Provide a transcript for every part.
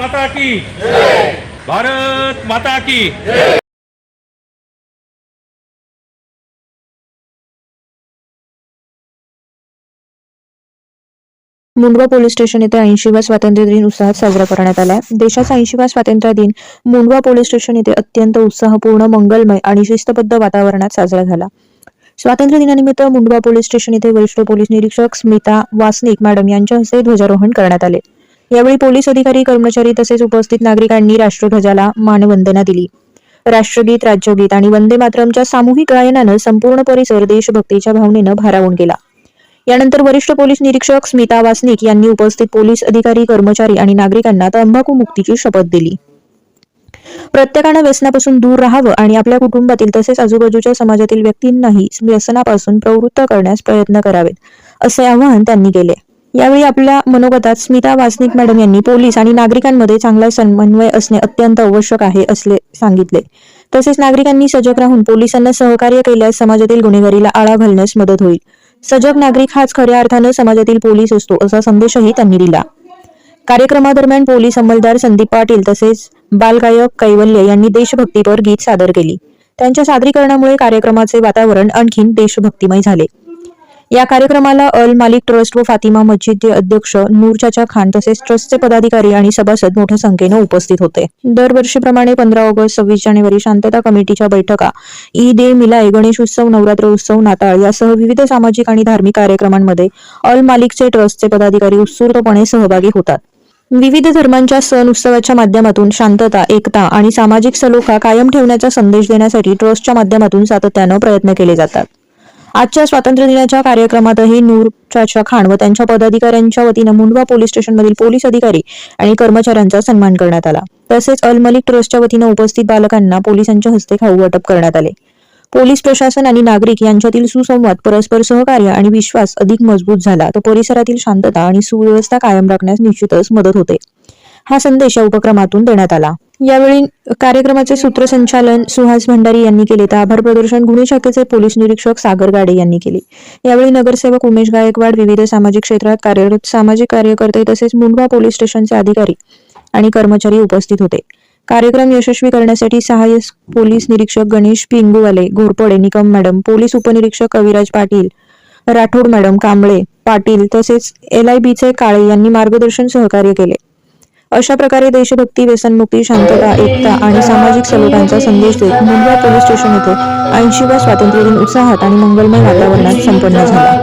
माता की भारत माता की। मुंडवा पोलीस स्टेशन येथे 80वा स्वातंत्र्य दिन उत्साहात साजरा करण्यात आला। देशाचा 80वा स्वातंत्र्य दिन मुंडवा पोलीस स्टेशन येथे अत्यंत उत्साहपूर्ण, मंगलमय आणि शिस्तबद्ध वातावरणात साजरा झाला। स्वातंत्र्य दिनानिमित्त मुंडवा पोलीस स्टेशन येथे वरिष्ठ पोलीस निरीक्षक स्मिता वासनिक मॅडम यांच्या हस्ते ध्वजारोहण करण्यात आले। यावेळी पोलीस अधिकारी, कर्मचारी तसेच उपस्थित नागरिकांनी राष्ट्रध्वजाला मानवंदना दिली। राष्ट्रगीत, राज्यगीत आणि वंदे मातरमच्या सामूहिक गायनानं संपूर्ण परिसर देशभक्तीच्या भावनेनं भारावून गेला। यानंतर वरिष्ठ पोलीस निरीक्षक स्मिता वासनिक यांनी उपस्थित पोलीस अधिकारी, कर्मचारी आणि नागरिकांना तंबाखू मुक्तीची शपथ दिली। प्रत्येकानं व्यसनापासून दूर राहावं आणि आपल्या कुटुंबातील तसेच आजूबाजूच्या समाजातील व्यक्तींनाही व्यसनापासून प्रवृत्त करण्यास प्रयत्न करावेत, असे आवाहन त्यांनी केले। यावेळी आपल्या मनोगतात स्मिता वासनिक मॅडम यांनी पोलीस आणि नागरिकांमध्ये चांगला समन्वय असणे अत्यंत आवश्यक आहे असे सांगितले। तसेच नागरिकांनी सजग राहून पोलिसांना सहकार्य केल्यास समाजातील गुन्हेगारीला आळा घालण्यास मदत होईल। सजग नागरिक हाच खऱ्या अर्थानं समाजातील पोलीस असतो, असा संदेशही त्यांनी दिला। कार्यक्रमादरम्यान पोलीस अंमलदार संदीप पाटील तसेच बालगायक कैवल्य यांनी देशभक्तीपर गीत सादर केली। त्यांच्या सादरीकरणामुळे कार्यक्रमाचे वातावरण आणखीन देशभक्तिमय झाले। या कार्यक्रमाला अल मालिक ट्रस्ट व फातिमा मस्जिदचे अध्यक्ष नूर चाचा खान तसेच ट्रस्टचे पदाधिकारी आणि सभासद मोठ्या संख्येने उपस्थित होते। दरवर्षीप्रमाणे 15 ऑगस्ट, 26 जानेवारी शांतता कमिटीच्या बैठका, ईद ए मिलाद, गणेश उत्सव, नवरात्र उत्सव, नाताळ यासह विविध सामाजिक आणि धार्मिक कार्यक्रमांमध्ये अल मालिकचे ट्रस्टचे पदाधिकारी उत्स्फूर्तपणे सहभागी होतात। विविध धर्मांच्या सण उत्सवाच्या माध्यमातून शांतता, एकता आणि सामाजिक सलोखा कायम ठेवण्याचा संदेश देण्यासाठी ट्रस्टच्या माध्यमातून सातत्यानं प्रयत्न केले जातात। आजच्या स्वातंत्र्य दिनाच्या कार्यक्रमातही नूर चाचा खान व त्यांच्या पदाधिकाऱ्यांच्या वतीनं मुंडवा पोलीस स्टेशनमधील पोलीस अधिकारी आणि कर्मचाऱ्यांचा सन्मान करण्यात आला। तसेच अल मलिक ट्रस्टच्या वतीनं उपस्थित बालकांना पोलिसांच्या हस्ते खाऊ वाटप करण्यात आले। पोलीस प्रशासन आणि नागरिक यांच्यातील सुसंवाद, परस्पर सहकार्य आणि विश्वास अधिक मजबूत झाला तर परिसरातील शांतता आणि सुव्यवस्था कायम राखण्यास निश्चितच मदत होते, हा संदेश या उपक्रमातून देण्यात आला। यावेळी कार्यक्रमाचे सूत्रसंचालन सुहास भंडारी यांनी केले तर आभार प्रदर्शन गुन्हे शाखेचे पोलीस निरीक्षक सागर गाडे यांनी केले। यावेळी नगरसेवक उमेश गायकवाड, विविध सामाजिक क्षेत्रात कार्यरत सामाजिक कार्यकर्ते तसेच मुंडवा पोलीस स्टेशनचे अधिकारी आणि कर्मचारी उपस्थित होते। कार्यक्रम यशस्वी करण्यासाठी सहाय्यक पोलीस निरीक्षक गणेश पिंगुवाले, घोरपडे, निकम मॅडम, पोलीस उपनिरीक्षक कविराज पाटील, राठोड मॅडम, कांबळे, पाटील तसेच LIBचे काळे यांनी मार्गदर्शन सहकार्य केले। अशा प्रकारे देशभक्ती, व्यसनमुक्ती, शांतता, एकता आणि सामाजिक सलोख्याचा संदेश देत मुंडवा पोलीस स्टेशन येथे 80वा स्वातंत्र्य दिन उत्साहात आणि मंगलमय वातावरणात संपन्न झाला।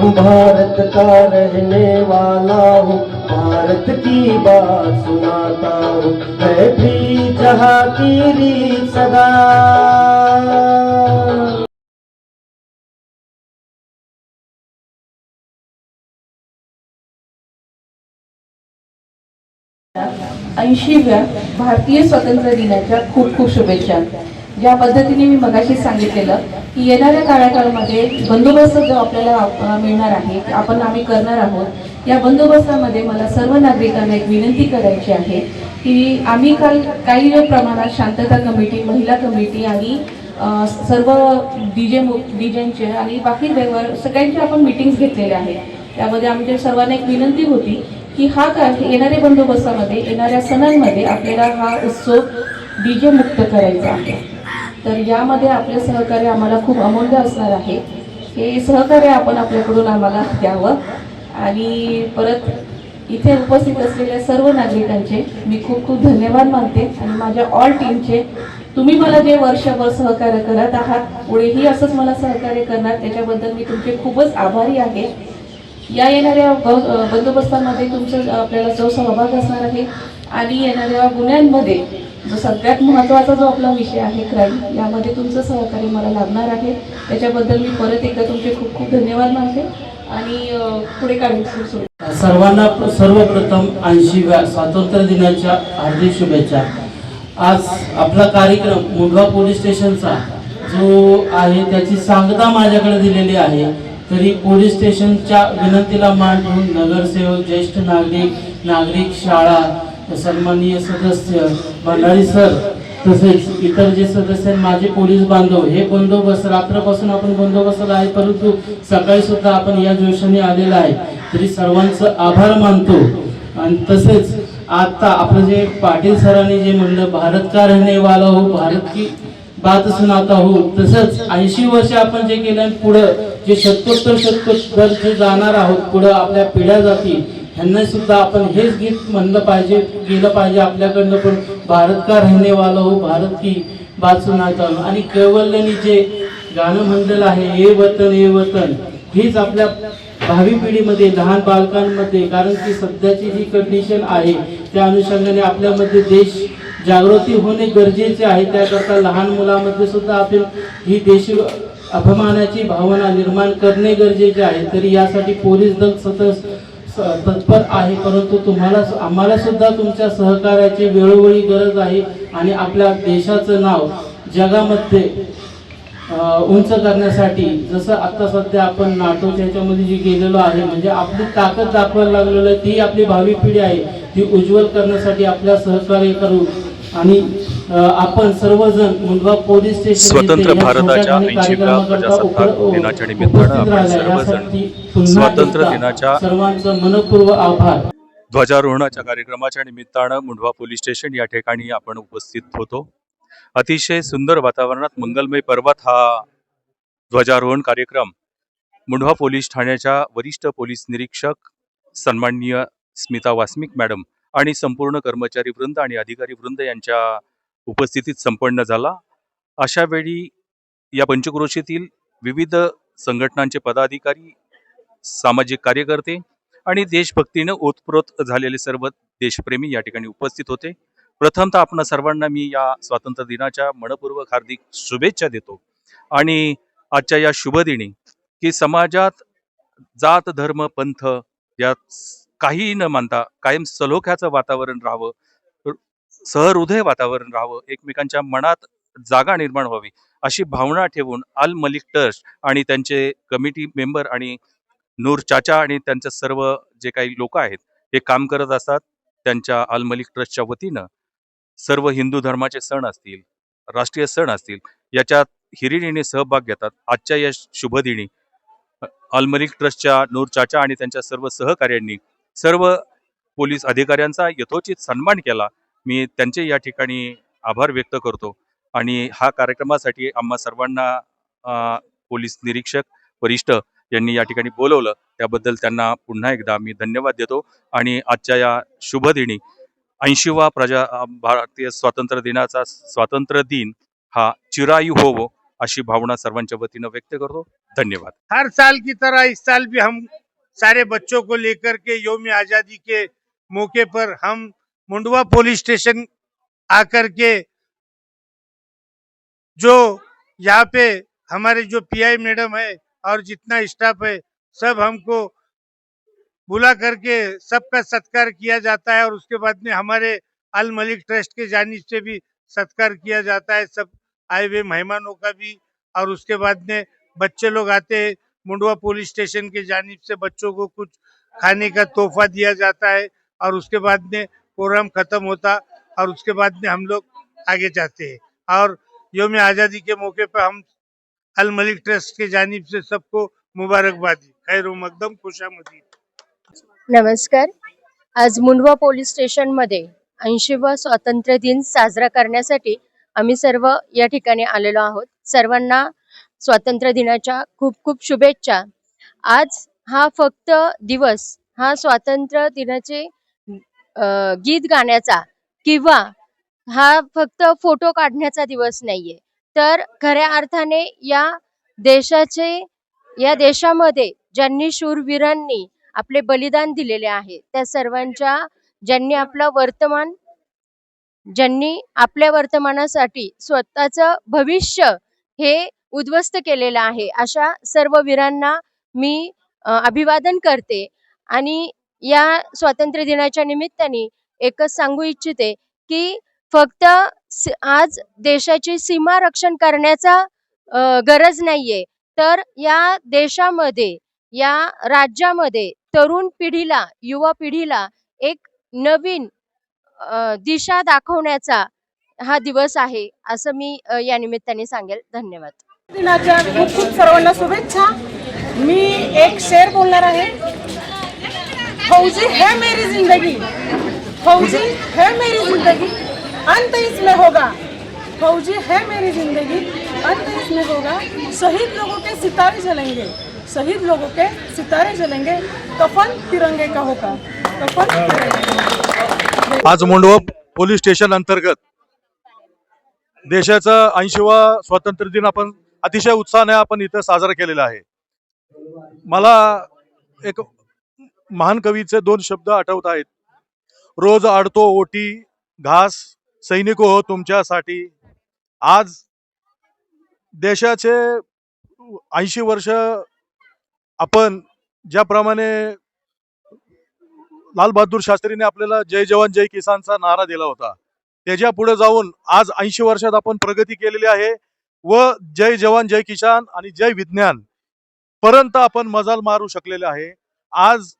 भारत का रहने वाला हूँ, भारत की बात सुनाता हूँ, मैं भी जहाँ की रीत सदा। ऐंशीव्या भारतीय स्वातंत्र्य दिनाच्या खूप खूप शुभेच्छा। ज्या पद्धतीने मी मगाशी सांगितलेलं की येणाऱ्या काळामध्ये बंदोबस्त जो आपल्याला मिळणार आहे, आम्ही करणार आहोत। या बंदोबस्तामध्ये मला सर्व नागरिकांना एक विनंती करायची आहे की आम्ही काल काही प्रमाणात शांतता कमिटी, महिला कमिटी आणि सर्व डीजेंचे आणि बाकी सगळ्यांचे आपण मीटिंग्स घेतलेले आहेत। त्यामध्ये आमच्या सर्वांना एक विनंती होती की येणाऱ्या बंदोबस्तामध्ये, येणाऱ्या सणांमध्ये आपल्याला हा उत्सव DJ मुक्त करायचा आहे। तर यामध्ये आपले सहकार्य आम्हाला खूप अमूल्य असणार आहे। हे सहकार्य आपण आपल्याकडून आम्हाला द्यावं आणि परत इथे उपस्थित असलेल्या सर्व नागरिकांचे मी खूप खूप धन्यवाद मानते आणि माझ्या ऑल टीमचे तुम्ही मला जे वर्षभर सहकार्य करत आहात, पुढेही असंच मला सहकार्य करणार, त्याच्याबद्दल मी तुमचे खूपच आभारी आहे। या येणाऱ्या बंदोबस्तामध्ये तुमचं आपल्याला जो सहभाग असणार आहे आणि येणाऱ्या गुन्ह्यांमध्ये जो सगळ्यात महत्त्वाचा जो आपला विषय आहे क्राईम, यामध्ये तुमचं सहकार्य मला लाभणार आहे। त्याच्याबद्दल मी परत एकदा तुमचे खूप खूप धन्यवाद मानते आणि पुढे काढण्यास सुरू। सर्वांना सर्वप्रथम 80व्या स्वातंत्र्य दिनाच्या हार्दिक शुभेच्छा। आज आपला कार्यक्रम मुंडवा पोलीस स्टेशनचा जो आहे त्याची सांगता माझ्याकडे दिलेली आहे। तरी पोलीस स्टेशनच्या विनंतीला मान ठेवून नगरसेवक, ज्येष्ठ नागरिक, शाळा, सन्माननीय सदस्य भंडारी सर तसेच इतर जे सदस्य आहेत, माझे पोलीस बांधव, हे बंदोबस्त रात्रपासून आपण बंदोबस्ताला आहे, परंतु सकाळी सुद्धा आपण या जोशाने आलेला आहे, तरी सर्वांचं आभार मानतो. आणि तसेच आता आपलं जे पाटील सरांनी जे म्हणलं, भारत का रहने वाला हो, भारत की बात सुनाता हो, तसंच 80 वर्ष आपण जे केलं, पुढं जे शतकोत्तर जे जाणार आहोत, पुढं आपल्या पिढ्या जातील, ह्यांना सुद्धा आपण हेच गीत म्हणलं पाहिजे, गेलं पाहिजे आपल्याकडनं पण, भारत का रहने वाला हो, भारत की बात सुनाता हो. आणि कैवल्यनी जे गाणं म्हणलेलं आहे, ए वतन, हीच आपल्या भावी पिढीमध्ये, लहान बालकांमध्ये, कारण की सध्याची जी कंडिशन आहे त्या अनुषंगाने आपल्यामध्ये देश जागृती होणे गरजेचे आहे. त्याकरता लहान मुलांमध्ये सुद्धा आपण ही देश अभिमानाची भावना निर्माण करणे गरजेचे आहे. तरी यासाठी पोलीस दल सतत तत्पर आहे, परंतु आम्हाला सुद्धा तुमच्या सहकार्याची वेळोवेळी गरज आहे. आणि आपल्या देशाचं नाव जगामध्ये उंच करण्यासाठी, जसं आता सध्या आपण नाटोच्या ह्याच्यामध्ये जे गेलेलो आहे, म्हणजे आपली ताकद दाखवायला लागलेलं आहे, ती आपली भावी पिढी आहे, ती उज्ज्वल करण्यासाठी आपल्या सहकार्य करू. आणि आपण सर्वजण मुंडवा पोलीस स्टेशन स्वतंत्र भारताच्या 80व्या प्रजासत्ताक दिनाच्या निमित्तानं आपण सर्वजण स्वातंत्र्य दिनाच्या सर्वांचं मनपूर्वक आभार. ध्वजारोहणाच्या कार्यक्रमाच्या निमित्तानं मुंढवा पोलीस स्टेशन या ठिकाणी आपण उपस्थित होतो. अतिशय सुंदर वातावरणात मंगलमय पर्वात हा ध्वजारोहण कार्यक्रम मुंढवा पोलीस ठाण्याच्या वरिष्ठ पोलीस निरीक्षक सन्माननीय स्मिता वासनिक मॅडम आणि संपूर्ण कर्मचारी वृंद आणि अधिकारी वृंद यांच्या उपस्थितीत संपन्न झाला. अशा वेळी या पंचक्रोशीतील विविध संघटनांचे पदाधिकारी, सामाजिक कार्यकर्ते आणि देशभक्तीने ओतप्रोत झालेले सर्व देशप्रेमी या ठिकाणी उपस्थित होते. प्रथमतः आपण सर्वांना मी या स्वातंत्र्य दिनाच्या मनपूर्वक हार्दिक शुभेच्छा देतो. आणि आजच्या या शुभदिनी की समाजात जात धर्म पंथ यात काही न मानता कायम सलोख्याचं वातावरण राहावं, सहृदय वातावरण राहावं, एकमेकांच्या मनात जागा निर्माण व्हावी अशी भावना ठेवून अल मलिक ट्रस्ट आणि त्यांचे कमिटी मेंबर आणि नूर चाचा आणि त्यांचे सर्व जे काही लोक आहेत हे काम करत असतात. त्यांच्या अल मलिक ट्रस्टच्या वतीनं सर्व हिंदू धर्माचे सण असतील, राष्ट्रीय सण असतील, याच्यात हिरिरीने सहभाग घेतात. आजच्या या शुभदिनी अल मलिक ट्रस्टच्या नूर चाचा आणि त्यांच्या सर्व सहकार्यांनी सर्व पोलीस अधिकाऱ्यांचा यथोचित सन्मान केला. मी त्यांचे या ठिकाणी आभार व्यक्त करतो. आणि हा कार्यक्रमासाठी आम्हा सर्वांना पोलीस निरीक्षक वरिष्ठ यांनी या ठिकाणी बोलवलं, त्याबद्दल त्यांना पुन्हा एकदा मी धन्यवाद देतो. आणि आजच्या या शुभदिनी 80वा भारतीय स्वातंत्र्य दिनाचा स्वातंत्र्य दिन हा चिरायू होवो अशी भावना सर्वांच्या वतीनं व्यक्त करतो. धन्यवाद. हर साल की तरह इस साल भी हम सारे बच्चों को लेकर के यौम आजादी के मौके पर हम मुंडवा पुलिस स्टेशन आकर के जो यहाँ पे हमारे जो पीआई मैडम है और जितना स्टाफ है सब हमको बुला करके सबका सत्कार किया जाता है। और उसके बाद में हमारे अल मलिक ट्रस्ट के जानिब से भी सत्कार किया जाता है सब आए हुए मेहमानों का भी। और उसके बाद में बच्चे लोग आते हैं, मुंडवा पुलिस स्टेशन के जानिब से बच्चों को कुछ खाने का तोहफा दिया जाता है। और उसके बाद में प्रोग्राम खत्म होता और उसके बाद में हम लोग आगे जाते हैं। और यौम आज़ादी के मौके पर हम अल मलिक ट्रस्ट के जानिब से सबको मुबारकबादी, खैर मकदम, खुशामदीद। नमस्कार. आज मुंडवा पोलीस स्टेशनमध्ये 80वा स्वातंत्र्य दिन साजरा करण्यासाठी आम्ही सर्व या ठिकाणी आलेलो आहोत. सर्वांना स्वातंत्र्य दिनाच्या खूप खूप शुभेच्छा. आज हा फक्त दिवस हा स्वातंत्र्य दिनाचे गीत गाण्याचा किंवा हा फक्त फोटो काढण्याचा दिवस नाहीये, तर खऱ्या अर्थाने या देशामध्ये ज्यांनी शूरवीरांनी आपले बलिदान दिलेले आहे त्या सर्वांच्या ज्यांनी आपल्या वर्तमानासाठी स्वतःचं भविष्य हे उद्ध्वस्त केलेलं आहे, अशा सर्व वीरांना मी अभिवादन करते. आणि या स्वातंत्र्य दिनाच्या निमित्ताने एकच सांगू इच्छिते की फक्त आज देशाची सीमा रक्षण करण्याचा गरज नाहीये, तर या देशामध्ये या राज्यामध्ये तरुण पिढीला, युवा पिढीला एक नवीन दिशा दाखवण्याचा हा दिवस आहे असं मी या निमित्ताने सांगेल. धन्यवाद. दिनाच्या खूप खूप सर्वांना शुभेच्छा. मी एक शेर बोलणार आहे. फौजी है मेरी जिंदगी, फौजी है मेरी जिंदगी, अंत इसमें होगा. फौजी है मेरी जिंदगी, अंत इसमें होगा. शहीद लोगों के सितारे जलेंगे, शहीद लोगों के सितारे जलेंगे. कफन तिरंगे का होगा, कफन तिरंगे. आज मुंडवा पोलीस स्टेशन अंतर्गत देशाचा 80वा स्वातंत्र्य दिन आपण अतिशय उत्साहाने आपण इथं साजरा केलेला आहे. मला एक महान कवीचे 2 शब्द आठवत आहेत. रोज आडतो ओटी घास, सैनिको हो तुमच्यासाठी. आज देशाचे 80 वर्ष आपण ज्याप्रमाणे लाल बहादूर शास्त्रीने आपल्याला जय जवान जय किसानचा नारा दिला होता, त्याच्या पुढे जाऊन आज 80 वर्षात आपण प्रगती केलेली आहे व जय जवान जय किसान आणि जय विज्ञान पर्यंत आपण मजाल मारू शकलेले आहे. आज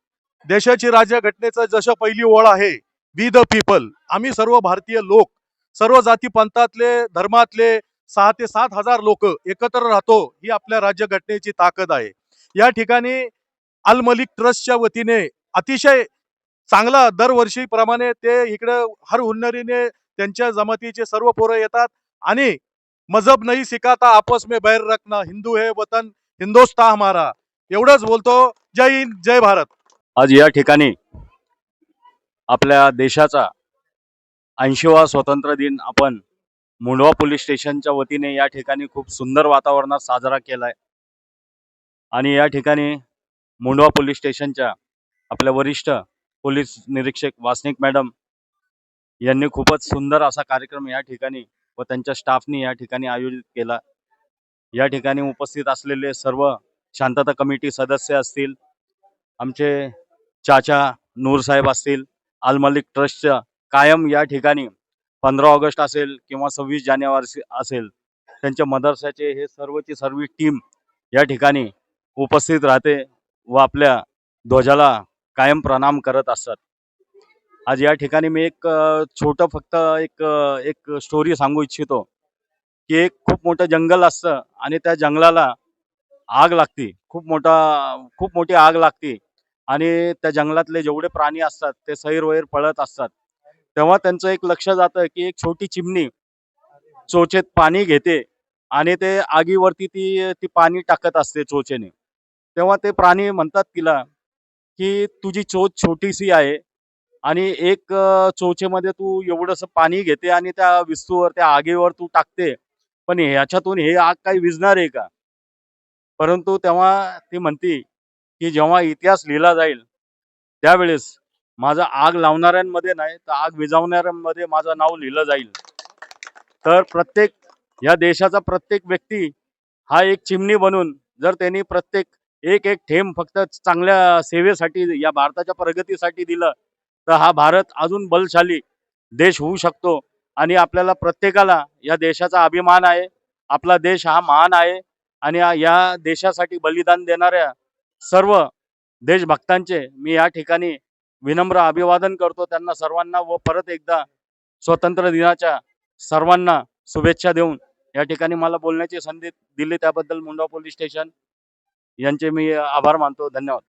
देशाची राज्यघटनेचं जसं पहिली ओळ आहे वी द पीपल, आम्ही सर्व भारतीय लोक, सर्व जाती पंथातले धर्मातले 6 ते 7 हजार लोक एकत्र राहतो, ही आपल्या राज्यघटनेची ताकद आहे. या ठिकाणी अल मलिक ट्रस्टच्या वतीने अतिशय चांगला दरवर्षीप्रमाणे ते इकडं हर हुन्नरीने त्यांच्या जमातीचे सर्व पोरं येतात आणि मजहब नहीं सिखाता आपस में बैर रखना, हिंदू है वतन हिंदुस्तान हमारा, एवढंच बोलतो. जय हिंद जय भारत. आज या ठिकाणी आपल्या देशाचा 80वा स्वातंत्र्य दिन आपण मुंडवा पोलीस स्टेशनच्या वतीने या ठिकाणी खूप सुंदर वातावरणात साजरा केलाय. आणि या ठिकाणी मुंडवा पोलीस स्टेशनच्या आपल्या वरिष्ठ पोलीस निरीक्षक वासनिक मॅडम यांनी खूपच सुंदर असा कार्यक्रम या ठिकाणी व त्यांच्या स्टाफनी या ठिकाणी आयोजित केला. या ठिकाणी उपस्थित असलेले सर्व शांतता कमिटी सदस्य असतील, आमचे चाचा नूर साहेब असतील, अल मलिक ट्रस्टच्या कायम या ठिकाणी 15 ऑगस्ट असेल किंवा 26 जानेवारी असेल, त्यांच्या मदरसाचे हे सर्वची सर्व टीम या ठिकाणी उपस्थित राहते व आपल्या ध्वजाला कायम प्रणाम करत असतात. आज या ठिकाणी मी एक छोटं फक्त एक स्टोरी सांगू इच्छितो की एक खूप मोठं जंगल असतं आणि त्या जंगलाला आग लागते, खूप मोठी आग लागते आणि त्या जंगलातले जेवढे प्राणी असतात ते सैरवैर पळत असतात. तेव्हा त्यांचं एक लक्ष जातं की एक छोटी चिमणी चोचेत पाणी घेते आणि ते आगीवरती ती पाणी टाकत असते चोचेने. तेव्हा ते प्राणी म्हणतात तिला की तुझी चोच छोटीशी आहे आणि एक चोचेमध्ये तू एवढंसं पाणी घेते आणि त्या विस्तूवर त्या आगीवर तू टाकते, पण ह्याच्यातून हे आग काही विझणार आहे का? परंतु तेव्हा ती म्हणती की जेव्हा इतिहास लिहिला जाईल त्यावेळेस माझं आग लावणाऱ्यांमध्ये नाही तर आग विझवणाऱ्यांमध्ये माझं नाव लिहिलं जाईल. तर या देशाचा प्रत्येक व्यक्ती हा एक चिमणी बनून जर त्यांनी प्रत्येक एक थेंब फक्त चांगल्या सेवेसाठी या भारताच्या प्रगतीसाठी दिलं तर हा भारत अजून बलशाली देश होऊ शकतो. आणि आपल्याला प्रत्येकाला या देशाचा अभिमान आहे. आपला देश हा महान आहे आणि या देशासाठी बलिदान देणाऱ्या सर्व देशभक्तांचे मी या ठिकाणी विनम्र अभिवादन करतो. त्यांना सर्वांना व परत एकदा स्वातंत्र्य दिनाच्या सर्वांना शुभेच्छा देऊन या ठिकाणी मला बोलण्याची संधी दिली त्याबद्दल मुंडवा पोलीस स्टेशन यांचे मी आभार मानतो. धन्यवाद.